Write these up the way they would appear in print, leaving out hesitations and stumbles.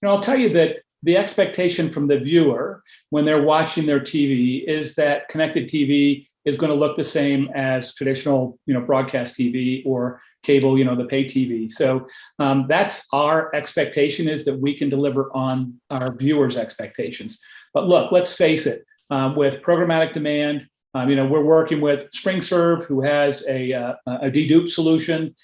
I'll tell you that the expectation from the viewer when they're watching their TV is that connected TV is going to look the same as traditional, broadcast TV or cable, the pay TV. So that's our expectation, is that we can deliver on our viewers' expectations. But look, let's face it, with programmatic demand, we're working with SpringServe, who has a dedupe solution.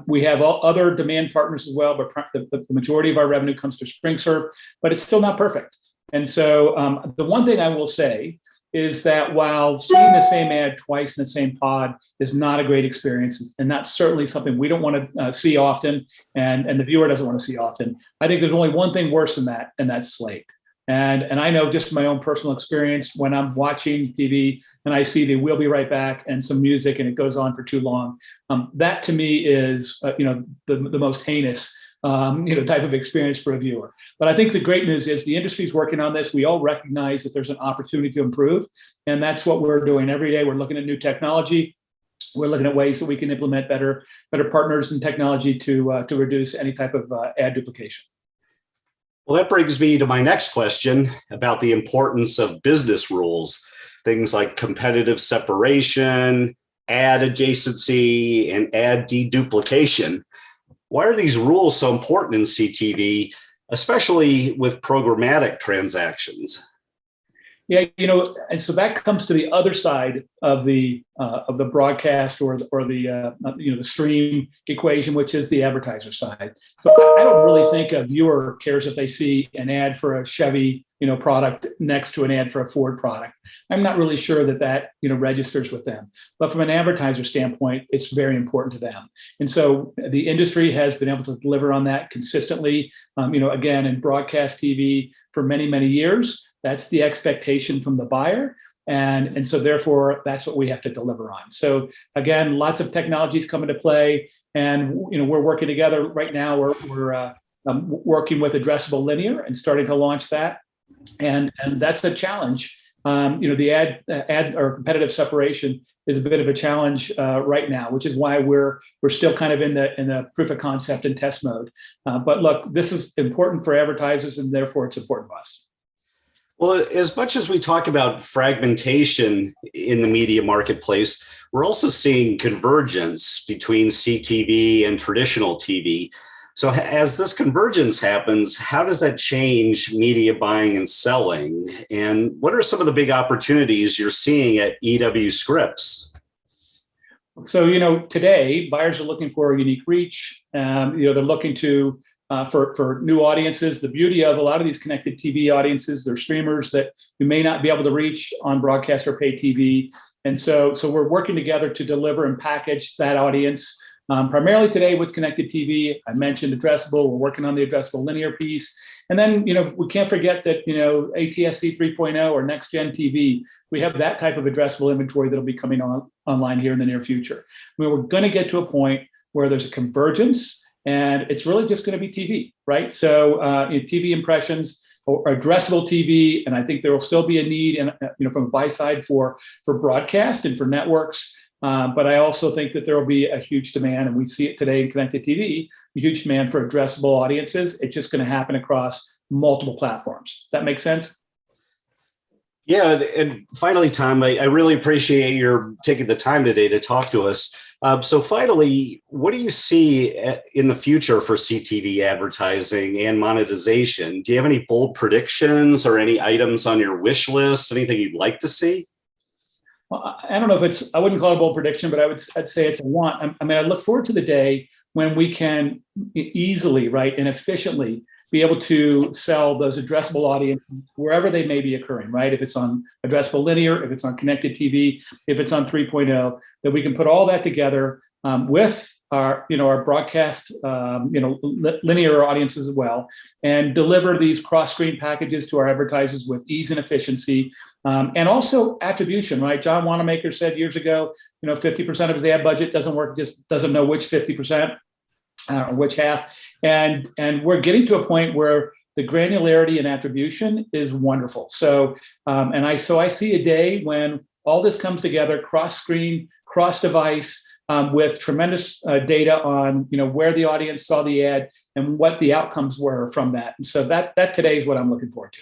We have other demand partners as well, but the majority of our revenue comes to SpringServe, but it's still not perfect. And so the one thing I will say is that while seeing the same ad twice in the same pod is not a great experience, and that's certainly something we don't want to see often, and the viewer doesn't want to see often, I think there's only one thing worse than that, and that's slate. And I know just from my own personal experience, when I'm watching TV and I see the "we'll be right back" and some music and it goes on for too long, that to me is the most heinous type of experience for a viewer. But I think the great news is the industry is working on this. We all recognize that there's an opportunity to improve, and that's what we're doing every day. We're looking at new technology. We're looking at ways that we can implement better partners and technology to reduce any type of ad duplication. Well, that brings me to my next question about the importance of business rules, things like competitive separation, ad adjacency, and ad deduplication. Why are these rules so important in CTV, especially with programmatic transactions? Yeah, and so that comes to the other side of the broadcast or the stream equation, which is the advertiser side. So I don't really think a viewer cares if they see an ad for a Chevy product next to an ad for a Ford product. I'm not really sure that registers with them. But from an advertiser standpoint, it's very important to them. And so the industry has been able to deliver on that consistently. Again, in broadcast TV for many, many years. That's the expectation from the buyer. And so therefore, that's what we have to deliver on. So again, lots of technologies come into play, and we're working together right now. We're working with Addressable Linear and starting to launch that. And that's a challenge. The ad or competitive separation is a bit of a challenge right now, which is why we're still kind of in the proof of concept and test mode. But look, this is important for advertisers, and therefore it's important to us. Well, as much as we talk about fragmentation in the media marketplace, we're also seeing convergence between CTV and traditional TV. So as this convergence happens, how does that change media buying and selling? And what are some of the big opportunities you're seeing at EW Scripps? So, today buyers are looking for a unique reach. They're looking to for new audiences. The beauty of a lot of these connected TV audiences, they're streamers that you may not be able to reach on broadcast or pay TV. And so we're working together to deliver and package that audience. Primarily today with connected TV. I mentioned addressable. We're working on the addressable linear piece. And then, we can't forget that, ATSC 3.0 or next gen TV, we have that type of addressable inventory that'll be coming online here in the near future. We're going to get to a point where there's a convergence, and it's really just going to be TV, right? So TV impressions or addressable TV, and I think there will still be a need, from a buy side for broadcast and for networks. But I also think that there will be a huge demand, and we see it today in connected TV, a huge demand for addressable audiences. It's just going to happen across multiple platforms. That makes sense? Yeah, and finally, Tom, I really appreciate your taking the time today to talk to us. So finally, what do you see in the future for CTV advertising and monetization? Do you have any bold predictions or any items on your wish list, anything you'd like to see? Well, I don't know if I wouldn't call it a bold prediction, but I'd say it's a want. I look forward to the day when we can easily, right, and efficiently be able to sell those addressable audiences wherever they may be occurring, right? If it's on addressable linear, if it's on connected TV, if it's on 3.0, that we can put all that together with our broadcast, linear audiences as well, and deliver these cross-screen packages to our advertisers with ease and efficiency, and also attribution, right? John Wanamaker said years ago, 50% of his ad budget doesn't work, just doesn't know which 50%. Or which half, and we're getting to a point where the granularity and attribution is wonderful. So, I see a day when all this comes together, cross-screen, cross-device, with tremendous data on where the audience saw the ad and what the outcomes were from that. And so that today is what I'm looking forward to.